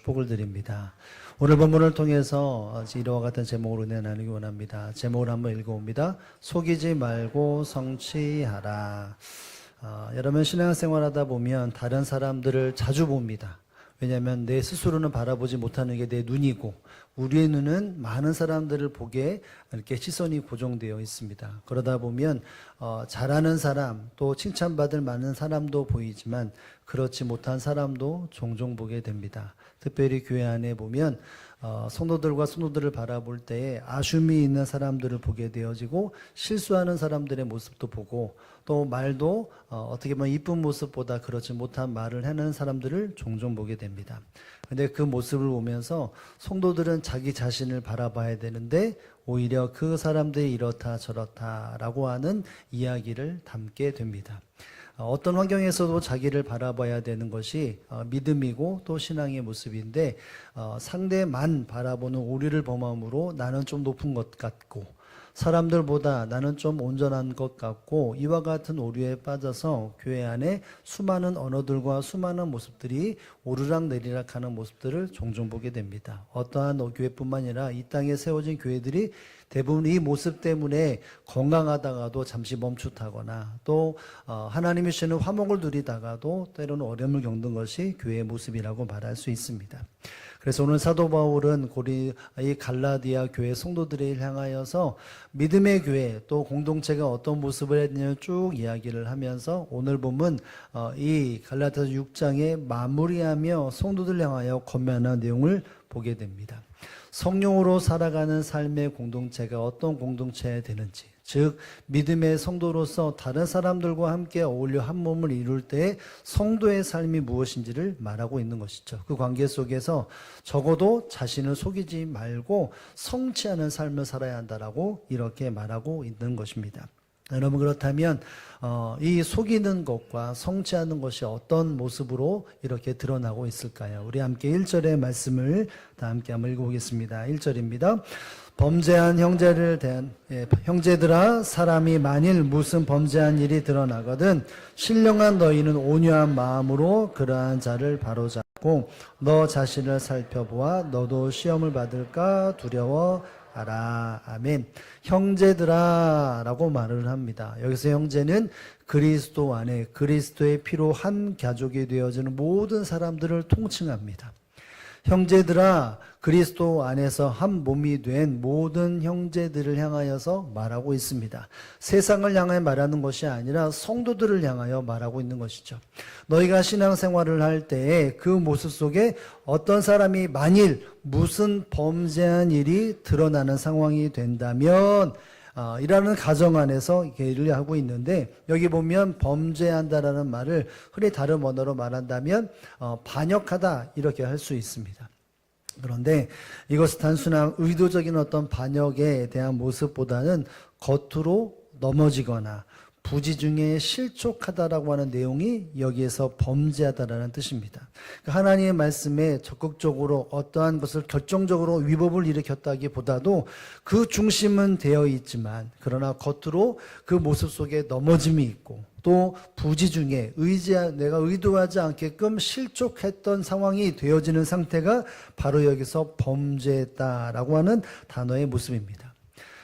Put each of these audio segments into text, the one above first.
축복을 드립니다. 오늘 본문을 통해서 이와 같은 제목으로 은혜 나누기 원합니다. 제목을 한번 읽어봅니다. 속이지 말고 성취하라. 여러분 신앙생활 하다 보면 다른 사람들을 자주 봅니다. 왜냐하면 내 스스로는 바라보지 못하는 게 내 눈이고 우리의 눈은 많은 사람들을 보게 이렇게 시선이 고정되어 있습니다. 그러다 보면 잘하는 사람 또 칭찬받을 많은 사람도 보이지만 그렇지 못한 사람도 종종 보게 됩니다. 특별히 교회 안에 보면 성도들과 성도들을 바라볼 때에 아쉬움이 있는 사람들을 보게 되어지고 실수하는 사람들의 모습도 보고 또 말도 어떻게 보면 이쁜 모습보다 그렇지 못한 말을 하는 사람들을 종종 보게 됩니다. 근데 그 모습을 보면서 성도들은 자기 자신을 바라봐야 되는데 오히려 그 사람들이 이렇다 저렇다라고 하는 이야기를 담게 됩니다. 어떤 환경에서도 자기를 바라봐야 되는 것이 믿음이고 또 신앙의 모습인데 상대만 바라보는 오류를 범함으로 나는 좀 높은 것 같고 사람들보다 나는 좀 온전한 것 같고 이와 같은 오류에 빠져서 교회 안에 수많은 언어들과 수많은 모습들이 오르락내리락 하는 모습들을 종종 보게 됩니다. 어떠한 교회뿐만 아니라 이 땅에 세워진 교회들이 대부분 이 모습 때문에 건강하다가도 잠시 멈칫하거나 또 하나님이 주시는 화목을 누리다가도 때로는 어려움을 겪는 것이 교회의 모습이라고 말할 수 있습니다. 그래서 오늘 사도 바울은 이 갈라디아 교회 성도들을 향하여서 믿음의 교회 또 공동체가 어떤 모습을 했느냐를 쭉 이야기를 하면서 오늘 보면 이 갈라디아서 6장에 마무리하며 성도들을 향하여 권면하는 내용을 보게 됩니다. 성령으로 살아가는 삶의 공동체가 어떤 공동체가 되는지 즉 믿음의 성도로서 다른 사람들과 함께 어울려 한 몸을 이룰 때 성도의 삶이 무엇인지를 말하고 있는 것이죠. 그 관계 속에서 적어도 자신을 속이지 말고 성취하는 삶을 살아야 한다라고 이렇게 말하고 있는 것입니다. 여러분 그렇다면 이 속이는 것과 성취하는 것이 어떤 모습으로 이렇게 드러나고 있을까요? 우리 함께 1절의 말씀을 다 함께 한번 읽어보겠습니다. 1절입니다. 범죄한 형제를 대한 형제들아 사람이 만일 무슨 범죄한 일이 드러나거든 신령한 너희는 온유한 마음으로 그러한 자를 바로잡고 너 자신을 살펴보아 너도 시험을 받을까 두려워하라. 아멘. 형제들아 라고 말을 합니다. 여기서 형제는 그리스도 안에 그리스도의 피로 한 가족이 되어지는 모든 사람들을 통칭합니다. 형제들아 그리스도 안에서 한 몸이 된 모든 형제들을 향하여서 말하고 있습니다. 세상을 향해 말하는 것이 아니라 성도들을 향하여 말하고 있는 것이죠. 너희가 신앙생활을 할 때에 그 모습 속에 어떤 사람이 만일 무슨 범죄한 일이 드러나는 상황이 된다면 이라는 가정 안에서 얘기를 하고 있는데 여기 보면 범죄한다라는 말을 흔히 다른 언어로 말한다면 반역하다 이렇게 할 수 있습니다. 그런데 이것은 단순한 의도적인 어떤 반역에 대한 모습보다는 겉으로 넘어지거나 부지 중에 실족하다라고 하는 내용이 여기에서 범죄하다라는 뜻입니다. 하나님의 말씀에 적극적으로 어떠한 것을 결정적으로 위법을 일으켰다기보다도 그 중심은 되어 있지만 그러나 겉으로 그 모습 속에 넘어짐이 있고 또 부지 중에 내가 의도하지 않게끔 실족했던 상황이 되어지는 상태가 바로 여기서 범죄했다라고 하는 단어의 모습입니다.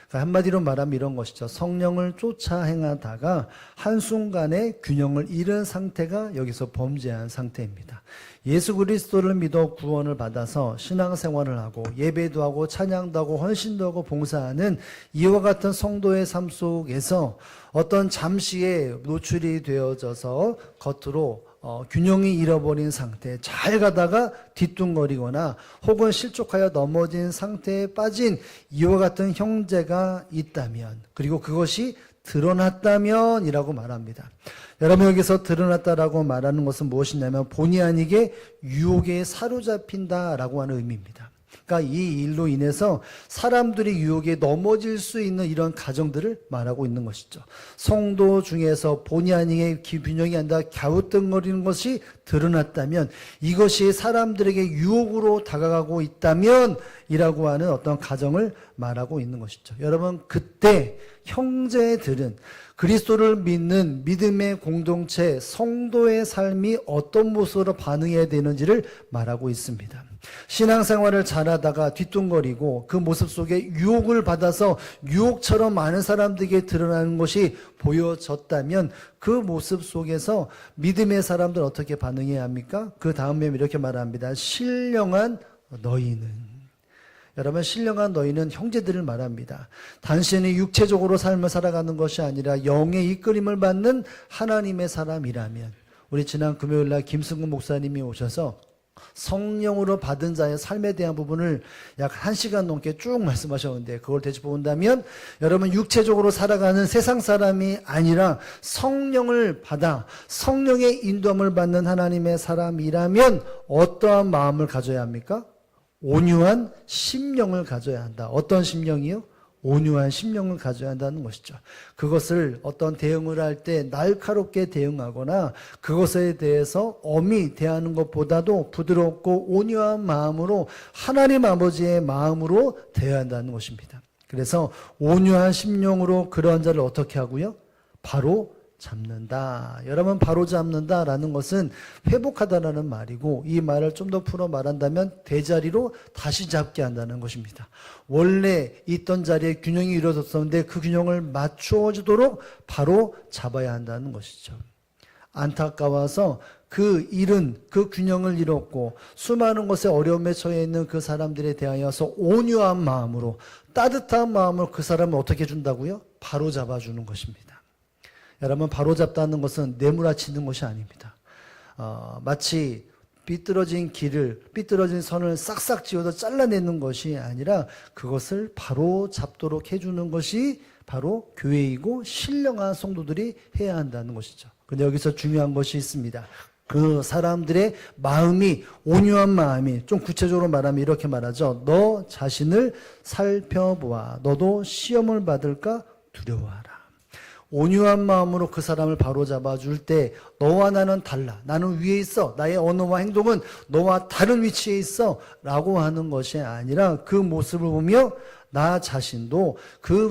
한마디로 말하면 이런 것이죠. 성령을 쫓아 행하다가 한순간에 균형을 잃은 상태가 여기서 범죄한 상태입니다. 예수 그리스도를 믿어 구원을 받아서 신앙생활을 하고 예배도 하고 찬양도 하고 헌신도 하고 봉사하는 이와 같은 성도의 삶 속에서 어떤 잠시에 노출이 되어져서 겉으로 균형이 잃어버린 상태, 잘 가다가 뒤뚱거리거나 혹은 실족하여 넘어진 상태에 빠진 이와 같은 형제가 있다면 그리고 그것이 드러났다면 이라고 말합니다. 여러분 여기서 드러났다라고 말하는 것은 무엇이냐면 본의 아니게 유혹에 사로잡힌다라고 하는 의미입니다. 그러니까 이 일로 인해서 사람들이 유혹에 넘어질 수 있는 이런 가정들을 말하고 있는 것이죠. 성도 중에서 본의 아니게 균형이 아니라 갸우뚱거리는 것이 드러났다면 이것이 사람들에게 유혹으로 다가가고 있다면 이라고 하는 어떤 가정을 말하고 있는 것이죠. 여러분 그때 형제들은 그리스도를 믿는 믿음의 공동체 성도의 삶이 어떤 모습으로 반응해야 되는지를 말하고 있습니다. 신앙생활을 잘하다가 뒤뚱거리고 그 모습 속에 유혹을 받아서 유혹처럼 많은 사람들에게 드러나는 것이 보여졌다면 그 모습 속에서 믿음의 사람들 어떻게 반응해야 합니까? 그 다음에 이렇게 말합니다. 신령한 너희는. 여러분, 신령한 너희는 형제들을 말합니다. 단순히 육체적으로 삶을 살아가는 것이 아니라 영의 이끌림을 받는 하나님의 사람이라면, 우리 지난 금요일날 김승근 목사님이 오셔서 성령으로 받은 자의 삶에 대한 부분을 약 1시간 넘게 쭉 말씀하셨는데, 그걸 되짚어본다면 여러분, 육체적으로 살아가는 세상 사람이 아니라 성령을 받아 성령의 인도함을 받는 하나님의 사람이라면 어떠한 마음을 가져야 합니까? 온유한 심령을 가져야 한다. 어떤 심령이요? 온유한 심령을 가져야 한다는 것이죠. 그것을 어떤 대응을 할 때 날카롭게 대응하거나 그것에 대해서 엄히 대하는 것보다도 부드럽고 온유한 마음으로 하나님 아버지의 마음으로 대해야 한다는 것입니다. 그래서 온유한 심령으로 그러한 자를 어떻게 하고요? 바로 잡는다. 여러분, 바로 잡는다라는 것은 회복하다라는 말이고, 이 말을 좀 더 풀어 말한다면 제자리로 다시 잡게 한다는 것입니다. 원래 있던 자리에 균형이 이루어졌었는데 그 균형을 맞춰주도록 바로 잡아야 한다는 것이죠. 안타까워서 그 잃은 그 균형을 잃었고 수많은 것에 어려움에 처해 있는 그 사람들에 대하여서 온유한 마음으로, 따뜻한 마음으로 그 사람을 어떻게 해준다고요? 바로 잡아주는 것입니다. 여러분, 바로잡다는 것은 내몰아치는 것이 아닙니다. 마치 삐뚤어진 선을 싹싹 지워서 잘라내는 것이 아니라 그것을 바로 잡도록 해주는 것이 바로 교회이고 신령한 성도들이 해야 한다는 것이죠. 근데 여기서 중요한 것이 있습니다. 그 사람들의 마음이, 온유한 마음이, 좀 구체적으로 말하면 이렇게 말하죠. 너 자신을 살펴보아. 너도 시험을 받을까 두려워하라. 온유한 마음으로 그 사람을 바로잡아 줄 때 너와 나는 달라. 나는 위에 있어. 나의 언어와 행동은 너와 다른 위치에 있어. 라고 하는 것이 아니라 그 모습을 보며 나 자신도 그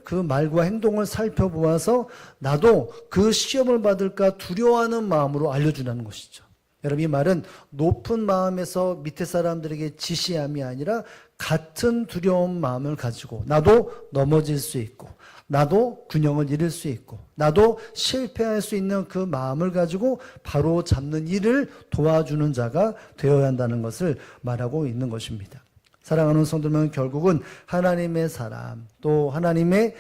그 말과 행동을 살펴보아서 나도 그 시험을 받을까 두려워하는 마음으로 알려주라는 것이죠. 여러분, 이 말은 높은 마음에서 밑에 사람들에게 지시함이 아니라 같은 두려운 마음을 가지고 나도 넘어질 수 있고 나도 균형을 잃을 수 있고 나도 실패할 수 있는 그 마음을 가지고 바로 잡는 일을 도와주는 자가 되어야 한다는 것을 말하고 있는 것입니다. 사랑하는 성도들은 결국은 하나님의 사람, 또 하나님의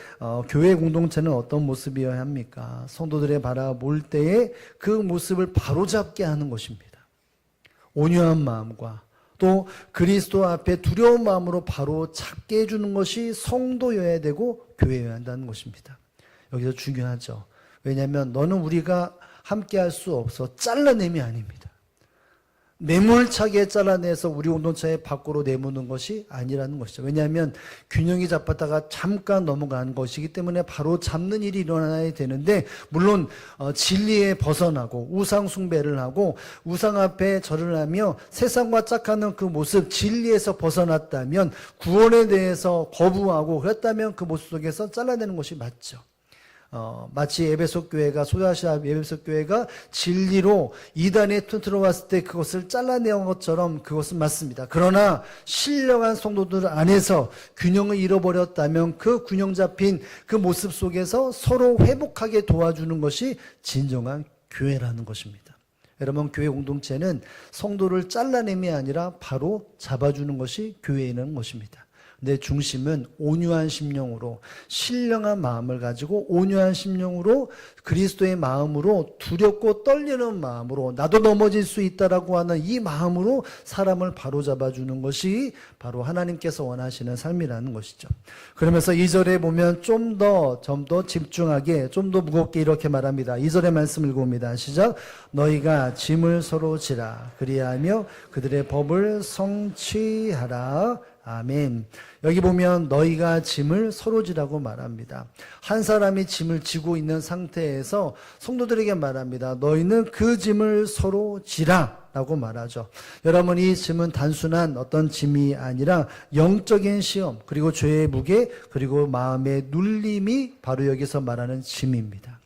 교회 공동체는 어떤 모습이어야 합니까? 성도들의 바라볼 때에 그 모습을 바로잡게 하는 것입니다. 온유한 마음과 또 그리스도 앞에 두려운 마음으로 바로 잡게 해주는 것이 성도여야 되고 교회여야 한다는 것입니다. 여기서 중요하죠. 왜냐하면 너는 우리가 함께 할 수 없어. 잘라냄이 아닙니다. 매몰차게 잘라내서 우리 공동체의 밖으로 내모는 것이 아니라는 것이죠. 왜냐하면 균형이 잡았다가 잠깐 넘어가는 것이기 때문에 바로 잡는 일이 일어나야 되는데, 물론 진리에 벗어나고 우상 숭배를 하고 우상 앞에 절을 하며 세상과 짝하는 그 모습, 진리에서 벗어났다면, 구원에 대해서 거부하고 그랬다면 그 모습 속에서 잘라내는 것이 맞죠. 마치 에베소 교회가, 소아시아 에베소 교회가 진리로 이단에 들어왔을 때 그것을 잘라내온 것처럼 그것은 맞습니다. 그러나 신령한 성도들 안에서 균형을 잃어버렸다면 그 균형 잡힌 그 모습 속에서 서로 회복하게 도와주는 것이 진정한 교회라는 것입니다. 여러분, 교회 공동체는 성도를 잘라냄이 아니라 바로 잡아주는 것이 교회라는 것입니다. 내 중심은 온유한 심령으로, 신령한 마음을 가지고 온유한 심령으로, 그리스도의 마음으로, 두렵고 떨리는 마음으로, 나도 넘어질 수 있다라고 하는 이 마음으로 사람을 바로잡아주는 것이 바로 하나님께서 원하시는 삶이라는 것이죠. 그러면서 2절에 보면 좀 더 집중하게, 좀 더 무겁게 이렇게 말합니다. 2절의 말씀 읽어봅니다. 시작. 너희가 짐을 서로 지라. 그리하며 그들의 법을 성취하라. 아멘. 여기 보면 너희가 짐을 서로 지라고 말합니다. 한 사람이 짐을 지고 있는 상태에서 성도들에게 말합니다. 너희는 그 짐을 서로 지라 라고 말하죠. 여러분, 이 짐은 단순한 어떤 짐이 아니라 영적인 시험, 그리고 죄의 무게, 그리고 마음의 눌림이 바로 여기서 말하는 짐입니다.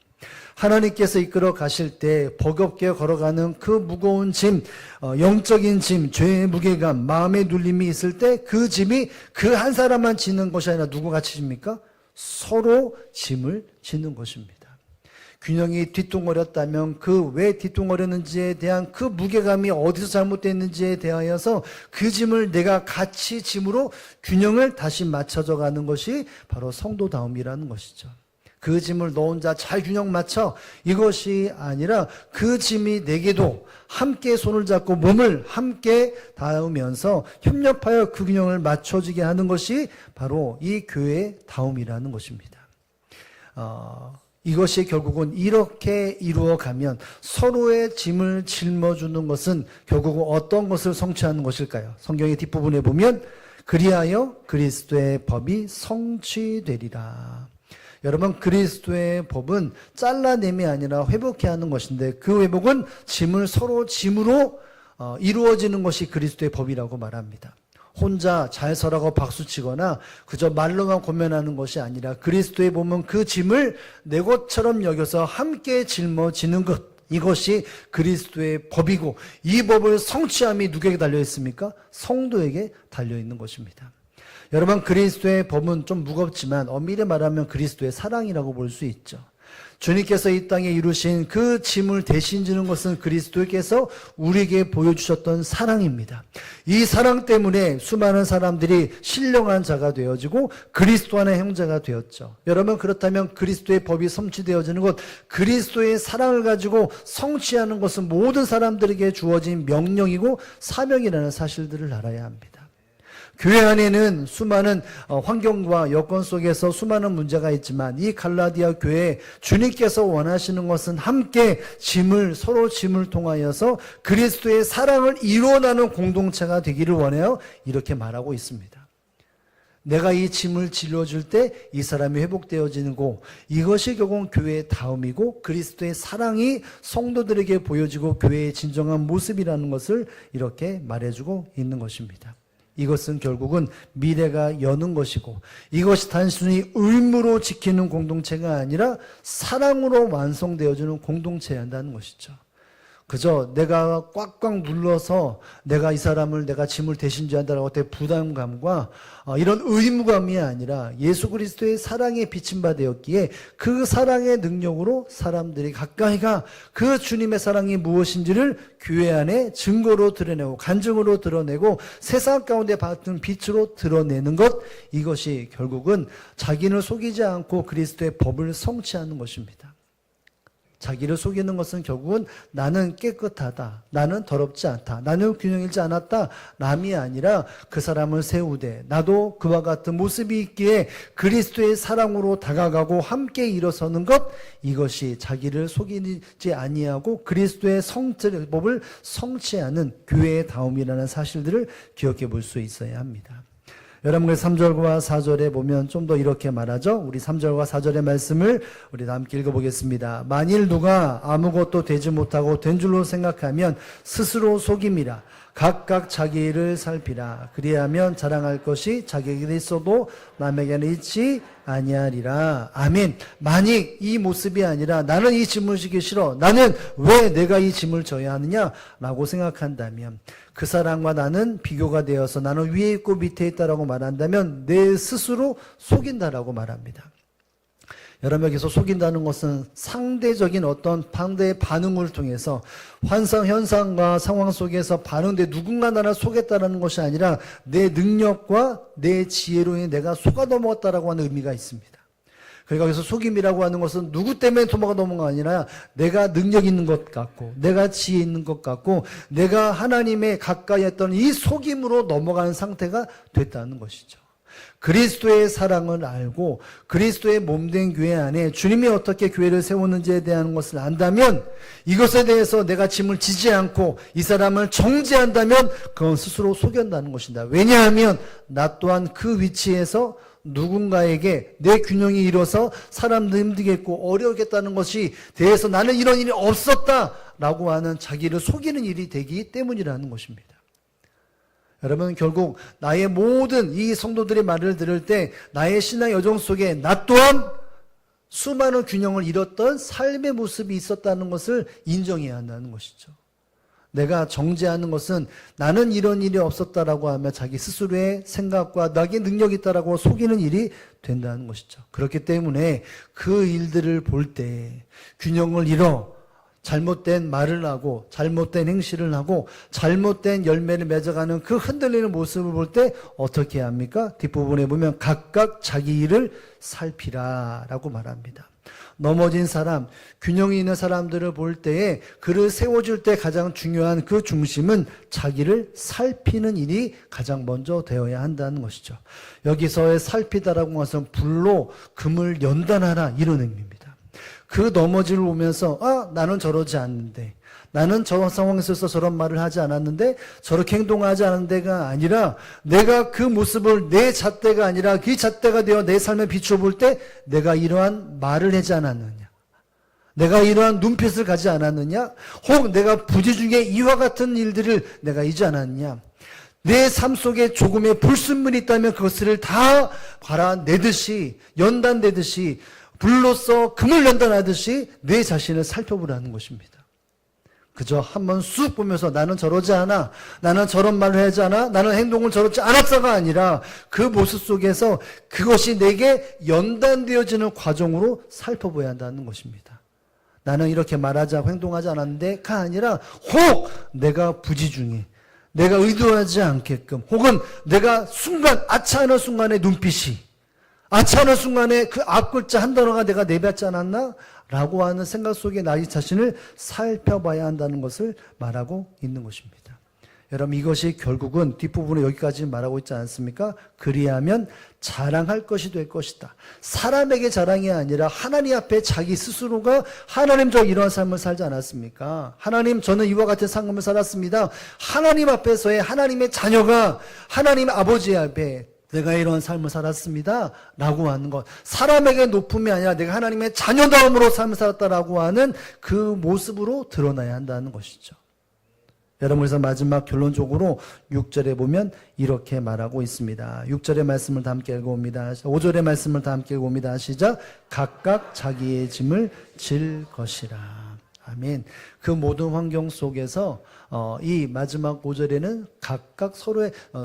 하나님께서 이끌어 가실 때 버겁게 걸어가는 그 무거운 짐, 영적인 짐, 죄의 무게감, 마음의 눌림이 있을 때 그 짐이 그 한 사람만 지는 것이 아니라 누구 같이 집니까? 서로 짐을 지는 것입니다. 균형이 뒤뚱거렸다면 그 왜 뒤뚱거렸는지에 대한 그 무게감이 어디서 잘못됐는지에 대하여서 그 짐을 내가 같이 짐으로 균형을 다시 맞춰져 가는 것이 바로 성도다움이라는 것이죠. 그 짐을 너 혼자 잘 균형 맞춰 이것이 아니라 그 짐이 내게도 함께 손을 잡고 몸을 함께 닿으면서 협력하여 그 균형을 맞춰지게 하는 것이 바로 이 교회의 다움이라는 것입니다. 이것이 결국은 이렇게 이루어가면 서로의 짐을 짊어주는 것은 결국은 어떤 것을 성취하는 것일까요? 성경의 뒷부분에 보면 그리하여 그리스도의 법이 성취되리라. 여러분, 그리스도의 법은 잘라냄이 아니라 회복해야 하는 것인데 그 회복은 짐을 서로 짐으로 이루어지는 것이 그리스도의 법이라고 말합니다. 혼자 잘 서라고 박수치거나 그저 말로만 권면하는 것이 아니라 그리스도의 몸은 그 짐을 내 것처럼 여겨서 함께 짊어지는 것, 이것이 그리스도의 법이고 이 법을 성취함이 누구에게 달려있습니까? 성도에게 달려있는 것입니다. 여러분, 그리스도의 법은 좀 무겁지만 엄밀히 말하면 그리스도의 사랑이라고 볼 수 있죠. 주님께서 이 땅에 이루신 그 짐을 대신 지는 것은 그리스도께서 우리에게 보여주셨던 사랑입니다. 이 사랑 때문에 수많은 사람들이 신령한 자가 되어지고 그리스도 안의 형제가 되었죠. 여러분, 그렇다면 그리스도의 법이 성취되어지는 것, 그리스도의 사랑을 가지고 성취하는 것은 모든 사람들에게 주어진 명령이고 사명이라는 사실들을 알아야 합니다. 교회 안에는 수많은 환경과 여건 속에서 수많은 문제가 있지만 이 갈라디아 교회에 주님께서 원하시는 것은 함께 서로 짐을 통하여서 그리스도의 사랑을 이루어나는 공동체가 되기를 원해요. 이렇게 말하고 있습니다. 내가 이 짐을 질러줄 때 이 사람이 회복되어지고 이것이 결국 교회의 다음이고 그리스도의 사랑이 성도들에게 보여지고 교회의 진정한 모습이라는 것을 이렇게 말해주고 있는 것입니다. 이것은 결국은 미래가 여는 것이고 이것이 단순히 의무로 지키는 공동체가 아니라 사랑으로 완성되어지는 공동체여야 한다는 것이죠. 그저 내가 꽉꽉 눌러서 내가 이 사람을 내가 짐을 대신 지한다라고 어떤 부담감과 이런 의무감이 아니라 예수 그리스도의 사랑에 비친 바 되었기에 그 사랑의 능력으로 사람들이 가까이가 그 주님의 사랑이 무엇인지를 교회 안에 증거로 드러내고 간증으로 드러내고 세상 가운데 받은 빛으로 드러내는 것, 이것이 결국은 자기를 속이지 않고 그리스도의 법을 성취하는 것입니다. 자기를 속이는 것은 결국은 나는 깨끗하다, 나는 더럽지 않다, 나는 균형 잃지 않았다, 남이 아니라 그 사람을 세우되 나도 그와 같은 모습이 있기에 그리스도의 사랑으로 다가가고 함께 일어서는 것, 이것이 자기를 속이지 아니하고 그리스도의 법을 성취하는 교회의 다움이라는 사실들을 기억해 볼 수 있어야 합니다. 여러분의 3절과 4절에 보면 좀 더 이렇게 말하죠. 우리 3절과 4절의 말씀을 우리 다 함께 읽어보겠습니다. 만일 누가 아무것도 되지 못하고 된 줄로 생각하면 스스로 속임이라. 각각 자기 일을 살피라. 그리하면 자랑할 것이 자기에게 있어도 남에게는 있지 아니하리라. 아멘. 만약 이 모습이 아니라 나는 이 짐을 지기 싫어, 나는 왜 내가 이 짐을 져야 하느냐라고 생각한다면, 그 사람과 나는 비교가 되어서 나는 위에 있고 밑에 있다라고 말한다면 내 스스로 속인다라고 말합니다. 여러분에게서 속인다는 것은 상대적인 어떤 상대의 반응을 통해서 환상, 현상과 상황 속에서 반응돼 누군가 나를 속였다는 것이 아니라 내 능력과 내 지혜로 인해 내가 속아 넘어갔다라고 하는 의미가 있습니다. 그러니까 여기서 속임이라고 하는 것은 누구 때문에 도마가 넘어간 게 아니라 내가 능력 있는 것 같고 내가 지혜 있는 것 같고 내가 하나님의 가까이 했던 이 속임으로 넘어가는 상태가 됐다는 것이죠. 그리스도의 사랑을 알고 그리스도의 몸된 교회 안에 주님이 어떻게 교회를 세우는지에 대한 것을 안다면, 이것에 대해서 내가 짐을 지지 않고 이 사람을 정죄한다면 그건 스스로 속였다는 것이다. 왜냐하면 나 또한 그 위치에서 누군가에게 내 균형이 잃어서 사람도 힘들겠고 어려우겠다는 것이 대해서 나는 이런 일이 없었다라고 하는 자기를 속이는 일이 되기 때문이라는 것입니다. 여러분, 결국 나의 모든 이 성도들의 말을 들을 때 나의 신앙 여정 속에 나 또한 수많은 균형을 잃었던 삶의 모습이 있었다는 것을 인정해야 한다는 것이죠. 내가 정죄하는 것은 나는 이런 일이 없었다라고 하며 자기 스스로의 생각과 나에게 능력이 있다라고 속이는 일이 된다는 것이죠. 그렇기 때문에 그 일들을 볼 때 균형을 잃어 잘못된 말을 하고 잘못된 행실을 하고 잘못된 열매를 맺어가는 그 흔들리는 모습을 볼 때 어떻게 해야 합니까? 뒷부분에 보면 각각 자기 일을 살피라라고 말합니다. 넘어진 사람, 균형이 있는 사람들을 볼 때에 그를 세워줄 때 가장 중요한 그 중심은 자기를 살피는 일이 가장 먼저 되어야 한다는 것이죠. 여기서의 살피다라고 하는 것은 불로 금을 연단하라 이런 의미입니다. 그 넘어짐을 보면서 나는 저러지 않는데, 나는 저런 상황에 있어서 저런 말을 하지 않았는데, 저렇게 행동하지 않은데가 아니라 내가 그 모습을 내 잣대가 아니라 그 잣대가 되어 내 삶에 비춰볼 때 내가 이러한 말을 하지 않았느냐, 내가 이러한 눈빛을 가지 않았느냐, 혹 내가 부재 중에 이와 같은 일들을 내가 잊지 않았느냐, 내 삶 속에 조금의 불순물이 있다면 그것을 다 갈아내듯이, 연단되듯이, 불로써 금을 연단하듯이 내 자신을 살펴보라는 것입니다. 그저 한번 쑥 보면서 나는 저러지 않아, 나는 저런 말을 하지 않아, 나는 행동을 저렇지 않았어가 아니라 그 모습 속에서 그것이 내게 연단되어지는 과정으로 살펴봐야 한다는 것입니다. 나는 이렇게 말하지 않고 행동하지 않았는데가 아니라 혹 내가 부지 중에 내가 의도하지 않게끔, 혹은 내가 아차하는 순간의 눈빛이, 아차하는 순간에 그 앞글자 한 단어가 내가 내뱉지 않았나? 라고 하는 생각 속에 나의 자신을 살펴봐야 한다는 것을 말하고 있는 것입니다. 여러분, 이것이 결국은 뒷부분에 여기까지 말하고 있지 않습니까? 그리하면 자랑할 것이 될 것이다. 사람에게 자랑이 아니라 하나님 앞에 자기 스스로가 하나님, 저 이러한 삶을 살지 않았습니까? 하나님, 저는 이와 같은 삶을 살았습니다. 하나님 앞에서의 하나님의 자녀가 하나님 아버지 앞에 내가 이런 삶을 살았습니다 라고 하는 것, 사람에게 높음이 아니라 내가 하나님의 자녀다움으로 삶을 살았다라고 하는 그 모습으로 드러나야 한다는 것이죠. 여러분, 그래서 마지막 결론적으로 6절에 보면 이렇게 말하고 있습니다. 6절의 말씀을 다 함께 읽어봅니다. 5절의 말씀을 다 함께 읽어봅니다. 시작. 각각 자기의 짐을 질 것이라. 아멘. 그 모든 환경 속에서 이 마지막 5절에는 각각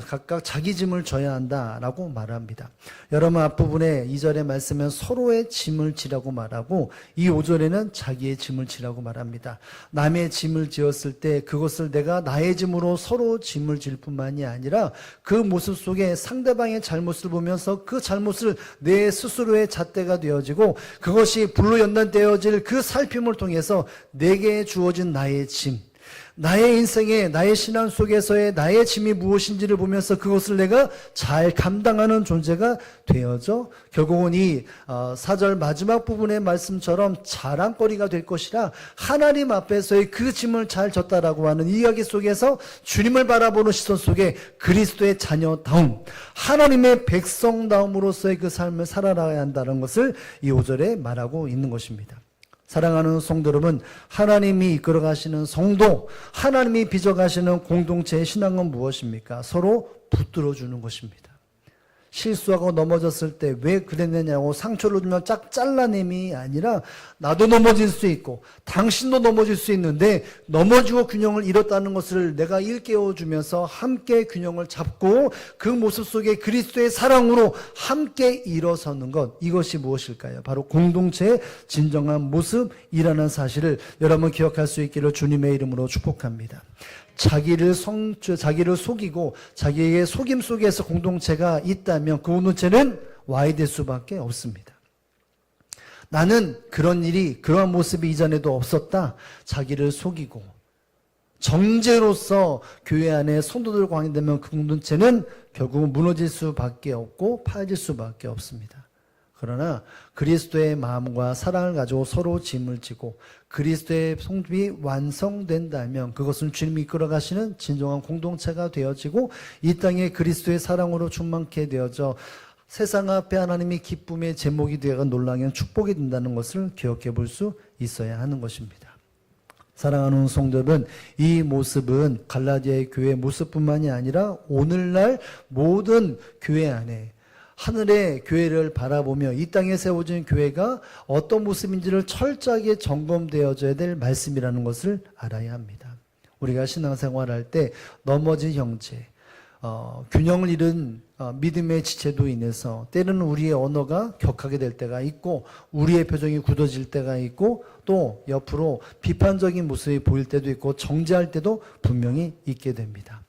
각각 자기 짐을 져야 한다라고 말합니다. 여러분, 앞부분에 2절의 말씀은 서로의 짐을 지라고 말하고 이 5절에는 자기의 짐을 지라고 말합니다. 남의 짐을 지었을 때 그것을 내가 나의 짐으로 서로 짐을 질 뿐만이 아니라 그 모습 속에 상대방의 잘못을 보면서 그 잘못을 내 스스로의 잣대가 되어지고 그것이 불로 연단되어질 그 살핌을 통해서 내게 주어진 나의 짐, 나의 인생에, 나의 신앙 속에서의 나의 짐이 무엇인지를 보면서 그것을 내가 잘 감당하는 존재가 되어져 결국은 이 4절 마지막 부분의 말씀처럼 자랑거리가 될 것이라, 하나님 앞에서의 그 짐을 잘 졌다라고 하는 이야기 속에서 주님을 바라보는 시선 속에 그리스도의 자녀다움, 하나님의 백성다움으로서의 그 삶을 살아가야 한다는 것을 이 5절에 말하고 있는 것입니다. 사랑하는 성도 여러분, 하나님이 이끌어 가시는 성도, 하나님이 빚어 가시는 공동체의 신앙은 무엇입니까? 서로 붙들어 주는 것입니다. 실수하고 넘어졌을 때 왜 그랬느냐고 상처를 주면 짝 잘라냄이 아니라 나도 넘어질 수 있고 당신도 넘어질 수 있는데 넘어지고 균형을 잃었다는 것을 내가 일깨워주면서 함께 균형을 잡고 그 모습 속에 그리스도의 사랑으로 함께 일어서는 것, 이것이 무엇일까요? 바로 공동체의 진정한 모습이라는 사실을 여러분 기억할 수 있기를 주님의 이름으로 축복합니다. 자기를 속이고 자기의 속임 속에서 공동체가 있다면 그 공동체는 와해될 수밖에 없습니다. 나는 그러한 모습이 이전에도 없었다. 자기를 속이고 정죄로서 교회 안에 성도들과 관계되면 그 공동체는 결국은 무너질 수밖에 없고 파해질 수밖에 없습니다. 그러나 그리스도의 마음과 사랑을 가지고 서로 짐을 지고 그리스도의 성품이 완성된다면 그것은 주님이 이끌어가시는 진정한 공동체가 되어지고 이 땅에 그리스도의 사랑으로 충만케 되어져 세상 앞에 하나님이 기쁨의 제목이 되어가 놀라운 축복이 된다는 것을 기억해 볼 수 있어야 하는 것입니다. 사랑하는 성도들은 이 모습은 갈라디아의 교회 모습뿐만이 아니라 오늘날 모든 교회 안에 하늘의 교회를 바라보며 이 땅에 세워진 교회가 어떤 모습인지를 철저하게 점검되어져야 될 말씀이라는 것을 알아야 합니다. 우리가 신앙생활할 때 넘어진 형제, 균형을 잃은 믿음의 지체도 인해서 때로는 우리의 언어가 격하게 될 때가 있고 우리의 표정이 굳어질 때가 있고 또 옆으로 비판적인 모습이 보일 때도 있고 정죄할 때도 분명히 있게 됩니다.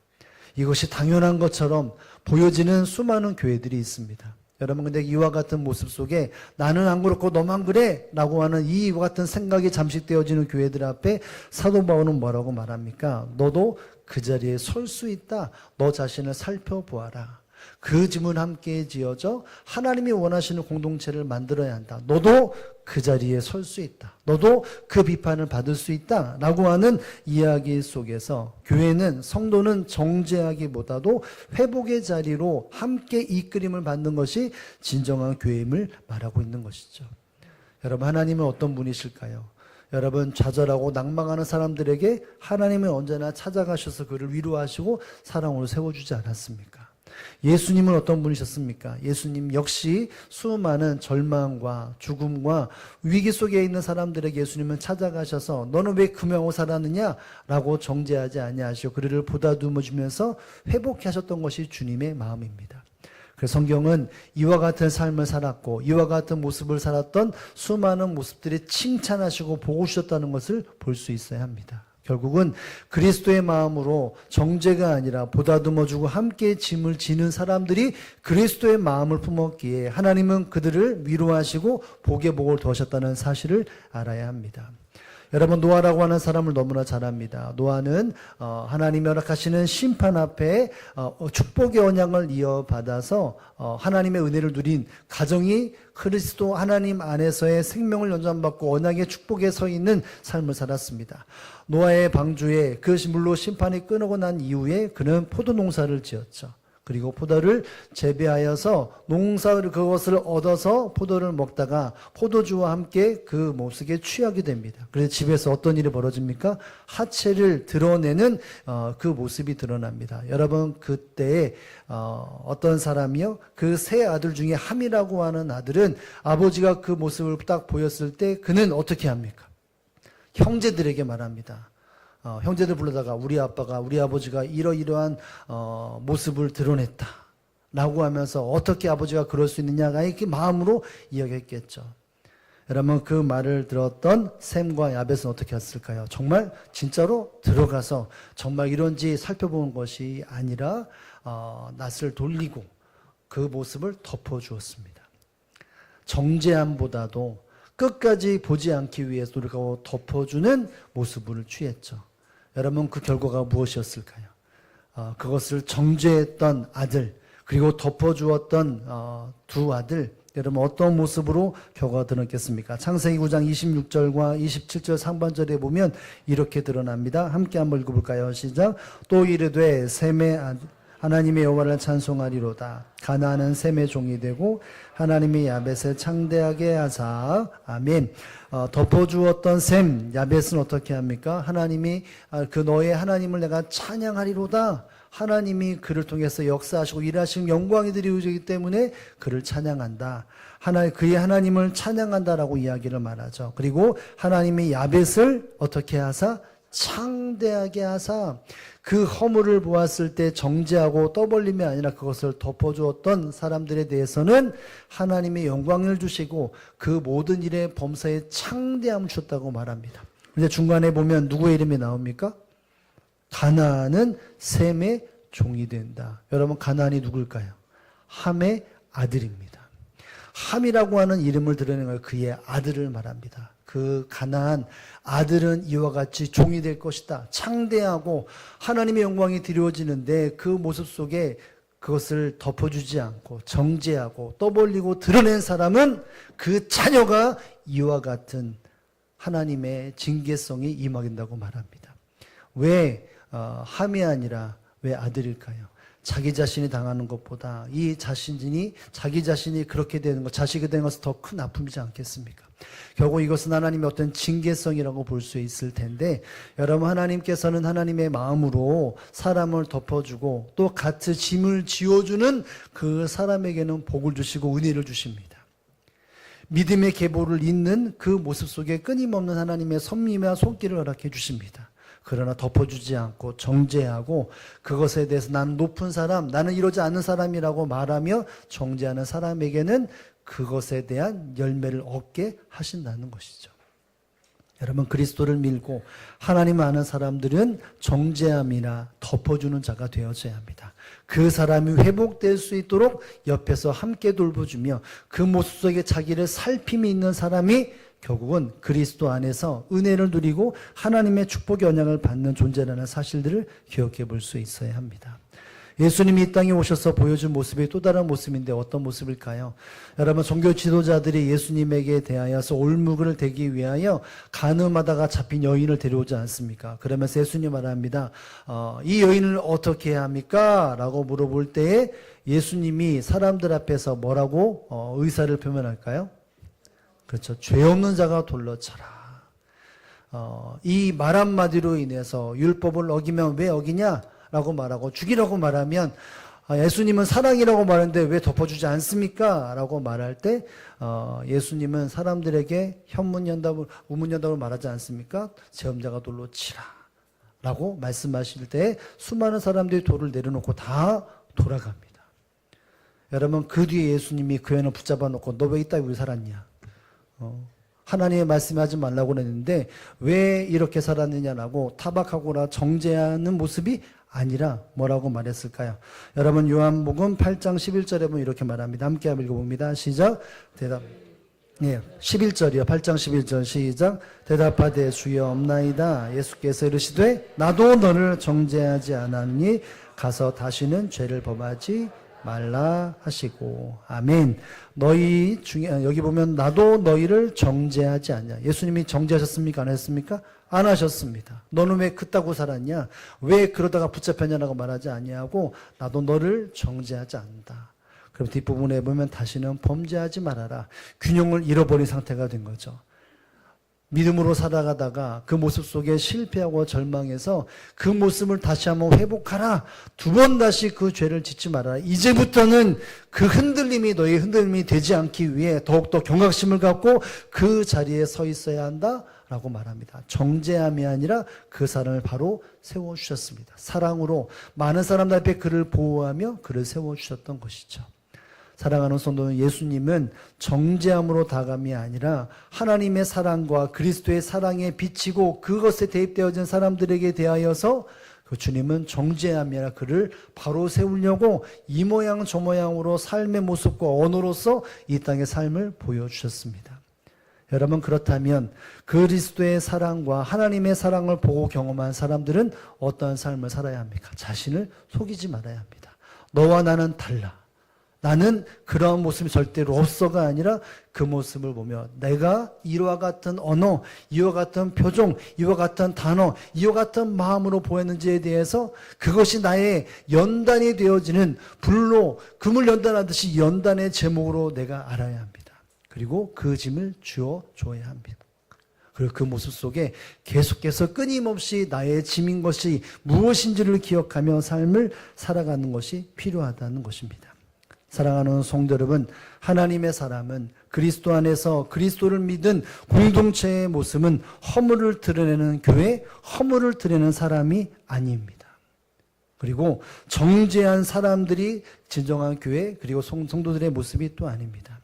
이것이 당연한 것처럼 보여지는 수많은 교회들이 있습니다. 여러분, 근데 이와 같은 모습 속에 나는 안 그렇고 너만 그래 라고 하는 이와 같은 생각이 잠식되어지는 교회들 앞에 사도 바울은 뭐라고 말합니까? 너도 그 자리에 설 수 있다. 너 자신을 살펴보아라. 그 짐을 함께 지어져 하나님이 원하시는 공동체를 만들어야 한다. 너도 그 자리에 설 수 있다. 너도 그 비판을 받을 수 있다. 라고 하는 이야기 속에서 교회는, 성도는 정죄하기보다도 회복의 자리로 함께 이끌림을 받는 것이 진정한 교회임을 말하고 있는 것이죠. 여러분, 하나님은 어떤 분이실까요? 여러분, 좌절하고 낭망하는 사람들에게 하나님은 언제나 찾아가셔서 그를 위로하시고 사랑으로 세워주지 않았습니까? 예수님은 어떤 분이셨습니까? 예수님 역시 수많은 절망과 죽음과 위기 속에 있는 사람들에게 예수님은 찾아가셔서 너는 왜 금하고 살았느냐? 라고 정죄하지 아니하시고 그를 보다듬어 주면서 회복해 하셨던 것이 주님의 마음입니다. 그래서 성경은 이와 같은 삶을 살았고 이와 같은 모습을 살았던 수많은 모습들이 칭찬하시고 보고 주셨다는 것을 볼 수 있어야 합니다. 결국은 그리스도의 마음으로 정죄가 아니라 보다듬어주고 함께 짐을 지는 사람들이 그리스도의 마음을 품었기에 하나님은 그들을 위로하시고 복의 복을 더하셨다는 사실을 알아야 합니다. 여러분, 노아라고 하는 사람을 너무나 잘 압니다. 노아는 하나님이 허락하시는 심판 앞에 축복의 언약을 이어받아서 하나님의 은혜를 누린 가정이 그리스도 하나님 안에서의 생명을 연장받고 언약의 축복에 서 있는 삶을 살았습니다. 노아의 방주에 그것이 물로 심판이 끊어고 난 이후에 그는 포도 농사를 지었죠. 그리고 포도를 재배하여서 농사를 그것을 얻어서 포도를 먹다가 포도주와 함께 그 모습에 취하게 됩니다. 그래서 집에서 어떤 일이 벌어집니까? 하체를 드러내는 그 모습이 드러납니다. 여러분, 그때에 어떤 사람이요? 그 세 아들 중에 함이라고 하는 아들은 아버지가 그 모습을 딱 보였을 때 그는 어떻게 합니까? 형제들에게 말합니다. 형제들 불러다가 우리 아빠가, 우리 아버지가 이러이러한 모습을 드러냈다 라고 하면서 어떻게 아버지가 그럴 수 있느냐가 이렇게 마음으로 이야기했겠죠. 여러분, 그 말을 들었던 셈과 야벳은 어떻게 했을까요? 정말 진짜로 들어가서 정말 이런지 살펴본 것이 아니라 낯을 돌리고 그 모습을 덮어주었습니다. 정죄함보다도 끝까지 보지 않기 위해서 노력하고 덮어주는 모습을 취했죠. 여러분, 그 결과가 무엇이었을까요? 그것을 정죄했던 아들, 그리고 덮어주었던 두 아들, 여러분 어떤 모습으로 결과가 드러났겠습니까? 창세기 9장 26절과 27절 상반절에 보면 이렇게 드러납니다. 함께 한번 읽어볼까요? 시작. 또 이르되 셈의 하나님의 여호와를 찬송하리로다. 가나안은 셈의 종이 되고 하나님이 야벳을 창대하게 하사. 아멘. 덮어주었던 셈, 야벳은 어떻게 합니까? 하나님이 그 너의 하나님을 내가 찬양하리로다. 하나님이 그를 통해서 역사하시고 일하시는 영광이 드리우시기 때문에 그를 찬양한다. 그의 하나님을 찬양한다라고 이야기를 말하죠. 그리고 하나님이 야벳을 어떻게 하사? 창대하게 하사. 그 허물을 보았을 때 정죄하고 떠벌림이 아니라 그것을 덮어주었던 사람들에 대해서는 하나님의 영광을 주시고 그 모든 일의 범사에 창대함을 주셨다고 말합니다. 근데 중간에 보면 누구의 이름이 나옵니까? 가나안은 셈의 종이 된다. 여러분, 가나안이 누굴까요? 함의 아들입니다. 함이라고 하는 이름을 드러내는 걸 그의 아들을 말합니다. 그 가나안 아들은 이와 같이 종이 될 것이다. 창대하고 하나님의 영광이 드려지는데 그 모습 속에 그것을 덮어주지 않고 정죄하고 떠벌리고 드러낸 사람은 그 자녀가 이와 같은 하나님의 징계성이 임하긴다고 말합니다. 왜 함이 아니라 왜 아들일까요? 자기 자신이 당하는 것보다 이 자신이 자기 자신이 그렇게 되는 것, 자식이 되는 것은 더 큰 아픔이지 않겠습니까? 결국 이것은 하나님의 어떤 징계성이라고 볼 수 있을 텐데, 여러분, 하나님께서는 하나님의 마음으로 사람을 덮어주고 또 같이 짐을 지어주는 그 사람에게는 복을 주시고 은혜를 주십니다. 믿음의 계보를 잇는 그 모습 속에 끊임없는 하나님의 섭리와 손길을 허락해 주십니다. 그러나 덮어주지 않고 정죄하고 그것에 대해서 나는 높은 사람, 나는 이러지 않는 사람이라고 말하며 정죄하는 사람에게는 그것에 대한 열매를 얻게 하신다는 것이죠. 여러분, 그리스도를 밀고 하나님을 아는 사람들은 정죄함이나 덮어주는 자가 되어져야 합니다. 그 사람이 회복될 수 있도록 옆에서 함께 돌보주며 그 모습 속에 자기를 살핌이 있는 사람이 결국은 그리스도 안에서 은혜를 누리고 하나님의 축복의 언약을 받는 존재라는 사실들을 기억해 볼 수 있어야 합니다. 예수님이 이 땅에 오셔서 보여준 모습이 또 다른 모습인데 어떤 모습일까요? 여러분, 종교 지도자들이 예수님에게 대하여서 올무를 대기 위하여 간음하다가 잡힌 여인을 데려오지 않습니까? 그러면서 예수님 말합니다. 이 여인을 어떻게 해야 합니까? 라고 물어볼 때에 예수님이 사람들 앞에서 뭐라고 의사를 표현할까요? 그렇죠. 죄 없는 자가 돌로 쳐라. 이 말 한마디로 인해서 율법을 어기면 왜 어기냐? 라고 말하고 죽이라고 말하면 예수님은 사랑이라고 말하는데 왜 덮어주지 않습니까? 라고 말할 때 예수님은 사람들에게 현문연답을 우문연답을 말하지 않습니까? 죄업자가 돌로 치라 라고 말씀하실 때 수많은 사람들이 돌을 내려놓고 다 돌아갑니다. 여러분, 그 뒤에 예수님이 그 여인을 붙잡아 놓고 너 왜 이따 우리 살았냐? 하나님의 말씀하지 말라고 했는데 왜 이렇게 살았느냐라고 타박하거나 정죄하는 모습이 아니라 뭐라고 말했을까요? 여러분, 요한복음 8장 11절에 보면 이렇게 말합니다. 함께 한번 읽어봅니다. 시작. 대답. 11절이요. 8장 11절 시작. 대답하되 주여 없나이다. 예수께서 이르시되 나도 너를 정죄하지 않았니? 가서 다시는 죄를 범하지 말라 하시고. 아멘. 너희 중에 여기 보면 나도 너희를 정죄하지 않냐. 예수님이 정죄하셨습니까? 안 했습니까? 안 하셨습니다. 너는 왜 그따구 살았냐? 왜 그러다가 붙잡혔냐라고 말하지 아니하고 나도 너를 정죄하지 않는다. 그럼 뒷부분에 보면 다시는 범죄하지 말아라. 균형을 잃어버린 상태가 된 거죠. 믿음으로 살아가다가 그 모습 속에 실패하고 절망해서 그 모습을 다시 한번 회복하라. 두 번 다시 그 죄를 짓지 말아라. 이제부터는 그 흔들림이 너의 흔들림이 되지 않기 위해 더욱더 경각심을 갖고 그 자리에 서 있어야 한다 라고 말합니다. 정죄함이 아니라 그 사람을 바로 세워주셨습니다. 사랑으로 많은 사람들 앞에 그를 보호하며 그를 세워주셨던 것이죠. 사랑하는 성도는, 예수님은 정죄함으로 다감이 아니라 하나님의 사랑과 그리스도의 사랑에 비치고 그것에 대입되어진 사람들에게 대하여서 그 주님은 정죄함이 아니라 그를 바로 세우려고 이 모양 저 모양으로 삶의 모습과 언어로서 이 땅의 삶을 보여주셨습니다. 여러분, 그렇다면 그리스도의 사랑과 하나님의 사랑을 보고 경험한 사람들은 어떠한 삶을 살아야 합니까? 자신을 속이지 말아야 합니다. 너와 나는 달라. 나는 그러한 모습이 절대로 없어가 아니라 그 모습을 보며 내가 이와 같은 언어, 이와 같은 표정, 이와 같은 단어, 이와 같은 마음으로 보였는지에 대해서 그것이 나의 연단이 되어지는 불로 금을 연단하듯이 연단의 제목으로 내가 알아야 합니다. 그리고 그 짐을 주어줘야 합니다. 그리고 그 모습 속에 계속해서 끊임없이 나의 짐인 것이 무엇인지를 기억하며 삶을 살아가는 것이 필요하다는 것입니다. 사랑하는 성도 여러분, 하나님의 사람은 그리스도 안에서 그리스도를 믿은 공동체의 모습은 허물을 드러내는 교회, 허물을 드러내는 사람이 아닙니다. 그리고 정죄한 사람들이 진정한 교회, 그리고 성도들의 모습이 또 아닙니다.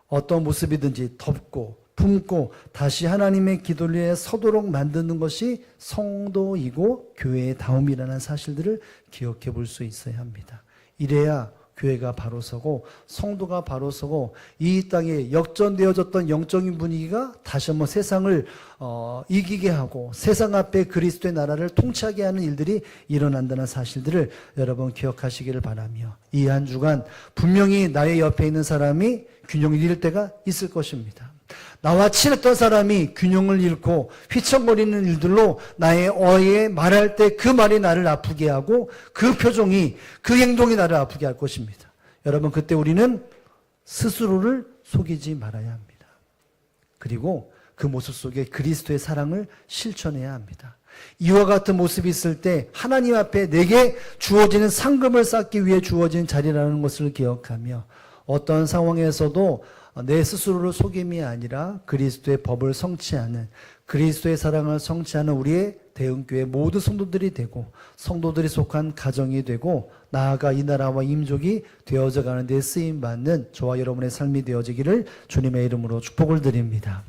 어떤 모습이든지 덮고 품고 다시 하나님의 기도리에 서도록 만드는 것이 성도이고 교회의 다움이라는 사실들을 기억해 볼 수 있어야 합니다. 이래야 교회가 바로 서고 성도가 바로 서고 이 땅에 역전되어졌던 영적인 분위기가 다시 한번 세상을 이기게 하고 세상 앞에 그리스도의 나라를 통치하게 하는 일들이 일어난다는 사실들을 여러분 기억하시기를 바라며, 이 한 주간 분명히 나의 옆에 있는 사람이 균형을 잃을 때가 있을 것입니다. 나와 친했던 사람이 균형을 잃고 휘청거리는 일들로 나의 어에 말할 때 그 말이 나를 아프게 하고 그 표정이, 그 행동이 나를 아프게 할 것입니다. 여러분, 그때 우리는 스스로를 속이지 말아야 합니다. 그리고 그 모습 속에 그리스도의 사랑을 실천해야 합니다. 이와 같은 모습이 있을 때 하나님 앞에 내게 주어지는 상급을 쌓기 위해 주어진 자리라는 것을 기억하며 어떤 상황에서도 내 스스로를 속임이 아니라 그리스도의 법을 성취하는, 그리스도의 사랑을 성취하는 우리의 대흥교회 모든 성도들이 되고 성도들이 속한 가정이 되고 나아가 이 나라와 임족이 되어져 가는 데 쓰임받는 저와 여러분의 삶이 되어지기를 주님의 이름으로 축복을 드립니다.